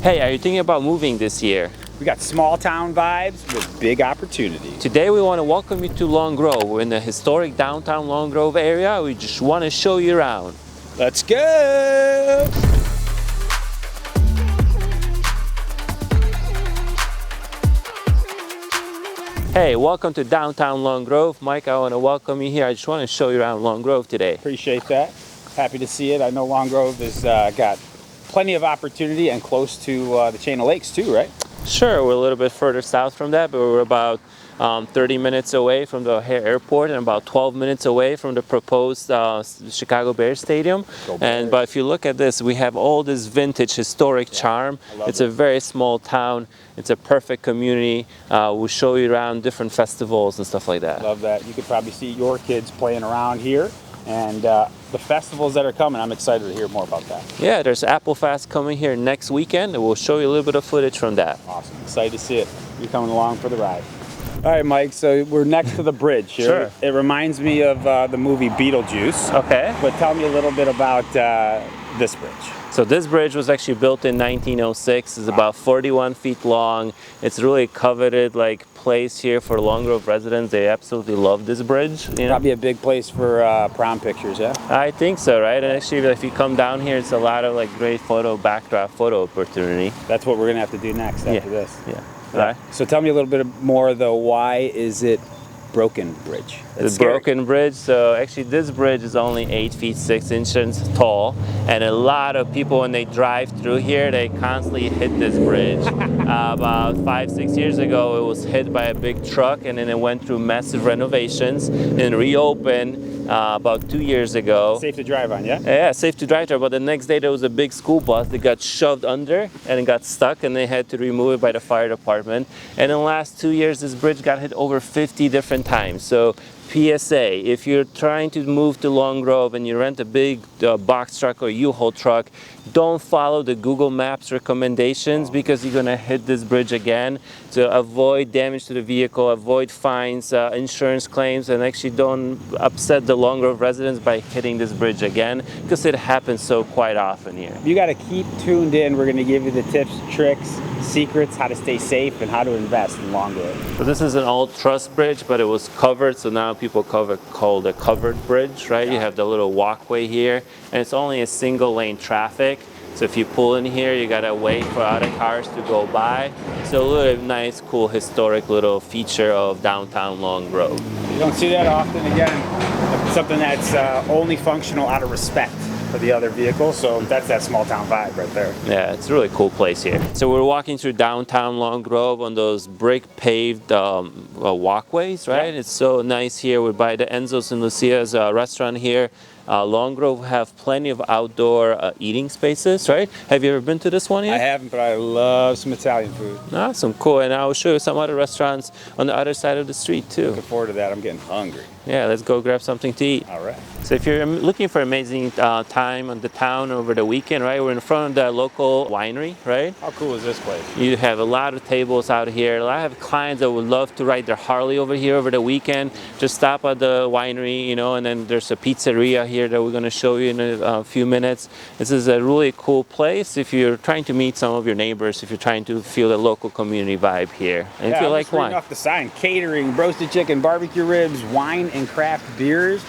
Hey, are you thinking about moving this year? We got small town vibes with big opportunity. Today we want to welcome you to Long Grove. We're in the historic downtown Long Grove area. We just want to show you around. Let's go! Hey, welcome to downtown Long Grove. Mike, I want to welcome you here. I just want to show you around Long Grove today. Appreciate that. Happy to see it. I know Long Grove has got plenty of opportunity and close to the chain of lakes too, right? Sure, we're a little bit further south from that, but we're about 30 minutes away from the O'Hare Airport and about 12 minutes away from the proposed Chicago Bears Stadium. But if you look at this, we have all this vintage historic charm. It's a very small town. It's a perfect community. We'll show you around different festivals and stuff like that. Love that. You could probably see your kids playing around here. And the festivals that are coming, I'm excited to hear more about that. Yeah, there's Apple Fest coming here next weekend, and we'll show you a little bit of footage from that. Awesome. Excited to see it. You're coming along for the ride. All right, Mike, so we're next to the bridge here. Sure. It reminds me of the movie Beetlejuice. Okay. But tell me a little bit about this bridge. So this bridge was actually built in 1906. It's about 41 feet long. It's really coveted place here for Long Grove residents. They absolutely love this bridge. Probably a big place for prom pictures, yeah? I think so, right? And actually, if you come down here, it's a lot of great backdrop photo opportunity. That's what we're gonna have to do next after this. Yeah. All right. So tell me a little bit more though. Why is it broken bridge? The broken bridge. So actually this bridge is only 8 feet 6 inches tall, and a lot of people when they drive through here, they constantly hit this bridge. About 5-6 years ago it was hit by a big truck, and then it went through massive renovations and reopened about 2 years ago. Safe to drive on, yeah? Yeah, safe to drive on, but the next day there was a big school bus that got shoved under and it got stuck, and they had to remove it by the fire department. And in the last 2 years this bridge got hit over 50 different times. So PSA, if you're trying to move to Long Grove and you rent a big box truck or U-Haul truck, don't follow the Google Maps recommendations because you're going to hit this bridge again. To avoid damage to the vehicle, avoid fines, insurance claims, and actually don't upset the Long Grove residents by hitting this bridge again, because it happens so quite often here. You got to keep tuned in. We're going to give you the tips, tricks, secrets, how to stay safe and how to invest in Long Grove. So this is an old truss bridge, but it was covered, so now people call it a covered bridge, right? You have the little walkway here, and it's only a single lane traffic. So if you pull in here, you gotta wait for other cars to go by. So a little nice, cool, historic little feature of downtown Long Grove. You don't see that often. Again, something that's only functional out of respect for the other vehicles. So that's that small town vibe right there. Yeah, it's a really cool place here. So we're walking through downtown Long Grove on those brick paved walkways, right? Yeah. It's so nice here. We're by the Enzo's and Lucia's restaurant here. Long Grove have plenty of outdoor eating spaces, right? Have you ever been to this one yet? I haven't, but I love some Italian food. Awesome, cool. And I'll show you some other restaurants on the other side of the street too. Looking forward to that. I'm getting hungry. Yeah, let's go grab something to eat. All right. So if you're looking for amazing time on the town over the weekend, right? We're in front of the local winery, right? How cool is this place? You have a lot of tables out here. A lot of clients that would love to ride their Harley over here over the weekend. Just stop at the winery, and then there's a pizzeria here that we're going to show you in a few minutes. This is a really cool place if you're trying to meet some of your neighbors, if you're trying to feel the local community vibe here. And if you like wine. Off the sign, catering, roasted chicken, barbecue ribs, wine and craft beers.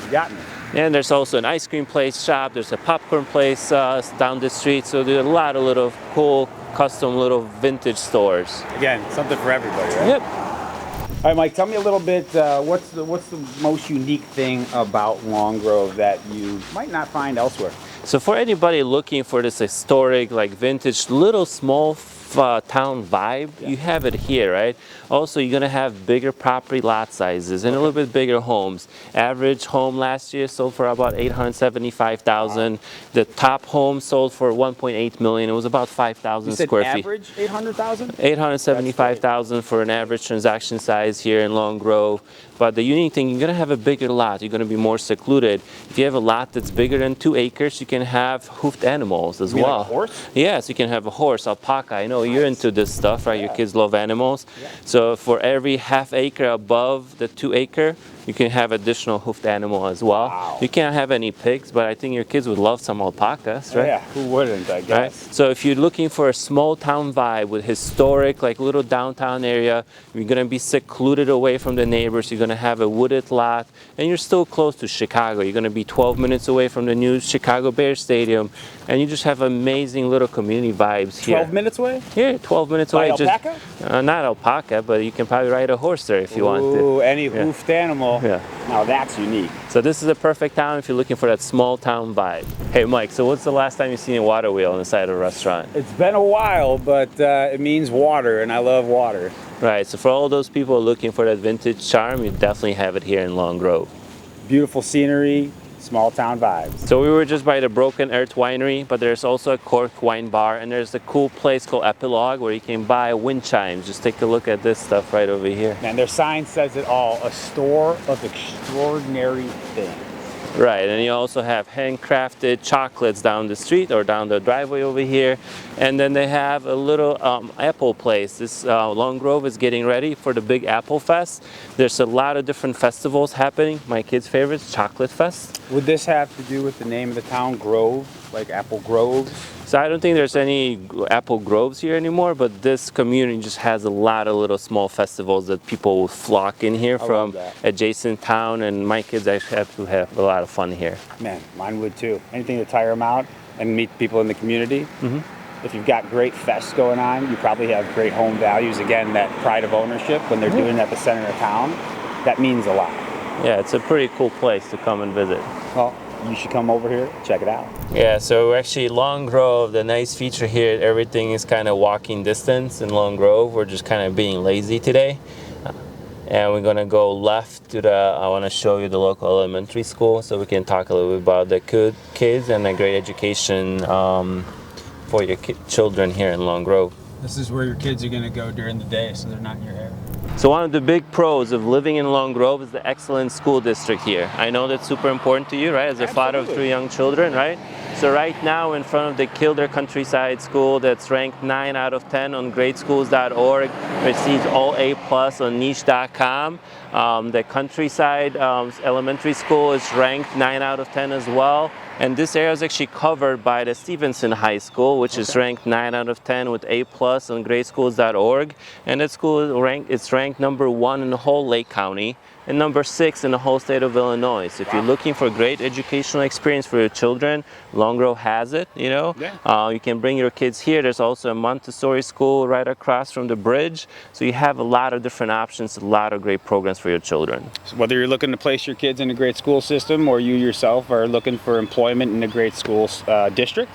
You got me. And there's also an ice cream place shop. There's a popcorn place down the street. So there's a lot of little cool, custom little vintage stores. Again, something for everybody, right? Yep. All right, Mike, tell me a little bit, what's the most unique thing about Long Grove that you might not find elsewhere? So for anybody looking for this historic, vintage, little small town vibe, you have it here, right? Also, you're gonna have bigger property lot sizes and a little bit bigger homes. Average home last year sold for about $875,000. Wow. The top home sold for $1.8 million. It was about 5,000 square feet. Average 800,000? 875,000 for an average transaction size here in Long Grove. But the unique thing, you're gonna have a bigger lot. You're gonna be more secluded. If you have a lot that's bigger than 2 acres, you can have hoofed animals as well. Like a horse? Yes, you can have a horse, alpaca. I know you're into this stuff, right? Yeah. Your kids love animals. Yeah. So for every half acre above the 2 acre, You can have additional hoofed animal as well. Wow. You can't have any pigs, but I think your kids would love some alpacas, right? Yeah, who wouldn't, I guess. Right? So if you're looking for a small town vibe with historic, like little downtown area, you're gonna be secluded away from the neighbors, you're gonna have a wooded lot, and you're still close to Chicago. You're gonna be 12 minutes away from the new Chicago Bears Stadium, and you just have amazing little community vibes here. 12 minutes away? Yeah, 12 minutes By away. alpaca? Not alpaca, but you can probably ride a horse there if you want to. Ooh, any hoofed animal. Yeah. Now that's unique. So this is a perfect town if you're looking for that small town vibe. Hey Mike, so what's the last time you've seen a water wheel on the side of a restaurant? It's been a while, but it means water, and I love water. Right, so for all those people looking for that vintage charm, you definitely have it here in Long Grove. Beautiful scenery, small town vibes. So we were just by the Broken Earth Winery, but there's also a Cork wine bar, and there's a cool place called Epilogue where you can buy wind chimes. Just take a look at this stuff right over here. Man, their sign says it all, a store of extraordinary things. Right, and you also have handcrafted chocolates down the street or down the driveway over here. And then they have a little apple place. This Long Grove is getting ready for the big Apple Fest. There's a lot of different festivals happening. My kids' favorites, Chocolate Fest. Would this have to do with the name of the town, Grove, like Apple Groves? So I don't think there's any apple groves here anymore, but this community just has a lot of little small festivals that people will flock in here from adjacent town, and my kids actually have a lot of fun here. Man, mine would too. Anything to tire them out and meet people in the community. If you've got great fests going on, you probably have great home values. Again, that pride of ownership when they're doing it at the center of town, that means a lot. Yeah, it's a pretty cool place to come and visit. Well, you should come over here, check it out. Yeah, so actually Long Grove, the nice feature here, everything is kind of walking distance in Long Grove. We're just kind of being lazy today. And we're gonna go left to I wanna show you the local elementary school so we can talk a little bit about the kids and a great education for your children here in Long Grove. This is where your kids are gonna go during the day so they're not in your hair. So one of the big pros of living in Long Grove is the excellent school district here. I know that's super important to you, right? As a father of 3 young children, right? So right now in front of the Kildare Countryside School that's ranked 9 out of 10 on gradeschools.org, receives all A+ on niche.com. The Countryside Elementary School is ranked 9 out of 10 as well. And this area is actually covered by the Stevenson High School, which is ranked 9 out of 10 with A+ on gradeschools.org. And that school is ranked number 1 in the whole Lake County and number 6 in the whole state of Illinois. So if you're looking for a great educational experience for your children, Long Grove has it, you know. You can bring your kids here. There's also a Montessori school right across from the bridge. So you have a lot of different options, a lot of great programs for your children. So whether you're looking to place your kids in a great school system or you yourself are looking for employment in a great school district,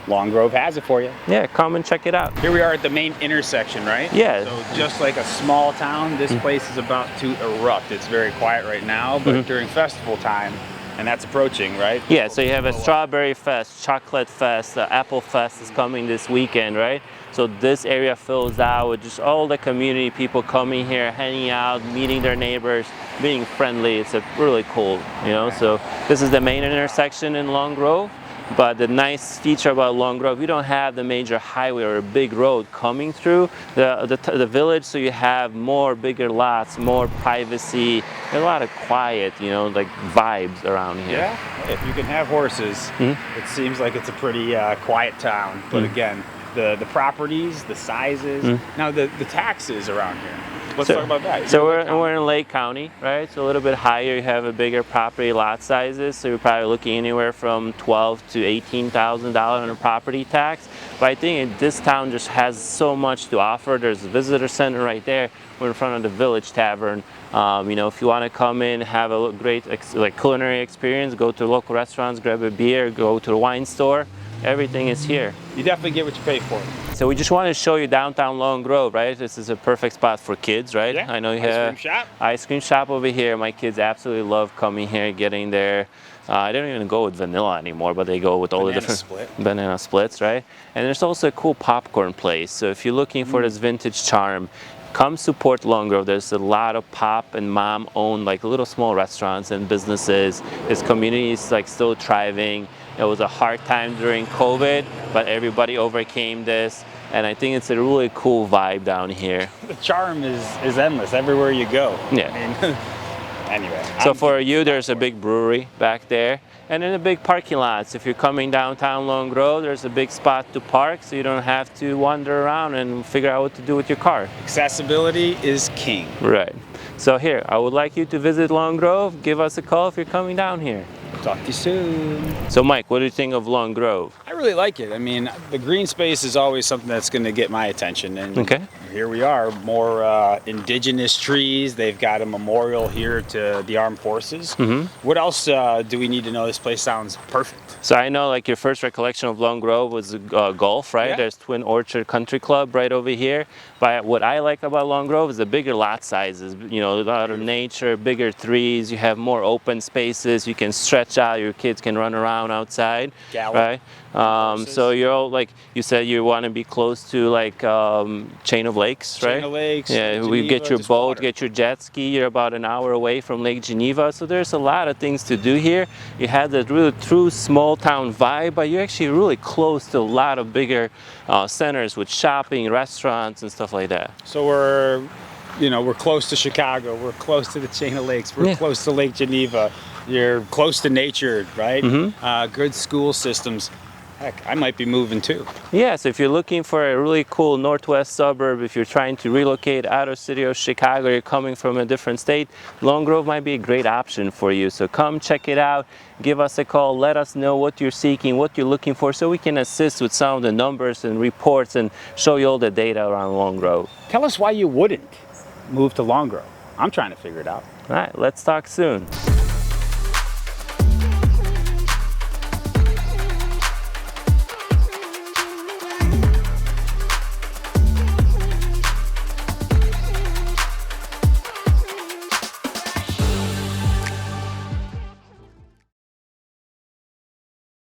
Long Grove has it for you. Yeah, come and check it out. Here we are at the main intersection, right? Yeah. So just like a small town, this place is about to erupt. It's very quiet right now, but during festival time, and that's approaching, right? Yeah, so you have a Strawberry Fest, Chocolate Fest, Apple Fest is coming this weekend, right? So this area fills out with just all the community people coming here, hanging out, meeting their neighbors, being friendly. It's a really cool, you know. So this is the main intersection in Long Grove. But the nice feature about Long Grove, you don't have the major highway or a big road coming through the village, so you have more bigger lots, more privacy, and a lot of quiet, you know, like vibes around here. Yeah, if you can have horses, it seems like it's a pretty quiet town. But again, the properties, the sizes, now the taxes around here. Let's talk about that. So we're in Lake County, right? So a little bit higher, you have a bigger property lot sizes. So you're probably looking anywhere from $12,000 to $18,000 on a property tax. But I think this town just has so much to offer. There's a visitor center right there. We're in front of the Village Tavern. You know, if you want to come in, have a great culinary experience, go to local restaurants, grab a beer, go to the wine store. Everything is here. You definitely get what you pay for. So we just want to show you downtown Long Grove, right? This is a perfect spot for kids, right? Yeah. I know you Ice have cream shop. Ice cream shop over here. My kids absolutely love coming here, getting there. I don't even go with vanilla anymore, but they go with all the different banana splits, right? And there's also a cool popcorn place. So if you're looking for this vintage charm, come support Long Grove. There's a lot of pop and mom owned like little small restaurants and businesses. This community is like still thriving. It was a hard time during COVID, but everybody overcame this. And I think it's a really cool vibe down here. The charm is endless everywhere you go. Yeah. I mean, Anyway. So I'm for you, excited there's a for it. big brewery back there, and then a big parking lot. If you're coming downtown Long Grove, there's a big spot to park, so you don't have to wander around and figure out what to do with your car. Accessibility is king. Right. So here, I would like you to visit Long Grove. Give us a call if you're coming down here. Talk to you soon. So Mike, what do you think of Long Grove? I really like it. I mean, the green space is always something that's going to get my attention. And Okay. here we are, more indigenous trees. They've got a memorial here to the armed forces. What else do we need to know? This place sounds perfect. So I know like your first recollection of Long Grove was golf, right? Yeah. There's Twin Orchard Country Club right over here. But what I like about Long Grove is the bigger lot sizes, you know, a lot of nature, bigger trees, you have more open spaces, you can stretch out, your kids can run around outside, Gallop. right? So you're all, like you said, you want to be close to like chain of lakes, right? Chain of lakes, Yeah, we Geneva, get your just boat, water. get your jet ski. You're about an hour away from Lake Geneva, so there's a lot of things to do here. You have that really true small town vibe, but you're actually really close to a lot of bigger centers with shopping, restaurants, and stuff like that. So we're close to Chicago. We're close to the chain of lakes. We're Yeah. close to Lake Geneva. You're close to nature, right? Good school systems. Heck, I might be moving too. Yeah, so if you're looking for a really cool northwest suburb, if you're trying to relocate out of city of Chicago, you're coming from a different state, Long Grove might be a great option for you. So come check it out, give us a call, let us know what you're seeking, what you're looking for, so we can assist with some of the numbers and reports and show you all the data around Long Grove. Tell us why you wouldn't move to Long Grove. I'm trying to figure it out. All right, let's talk soon.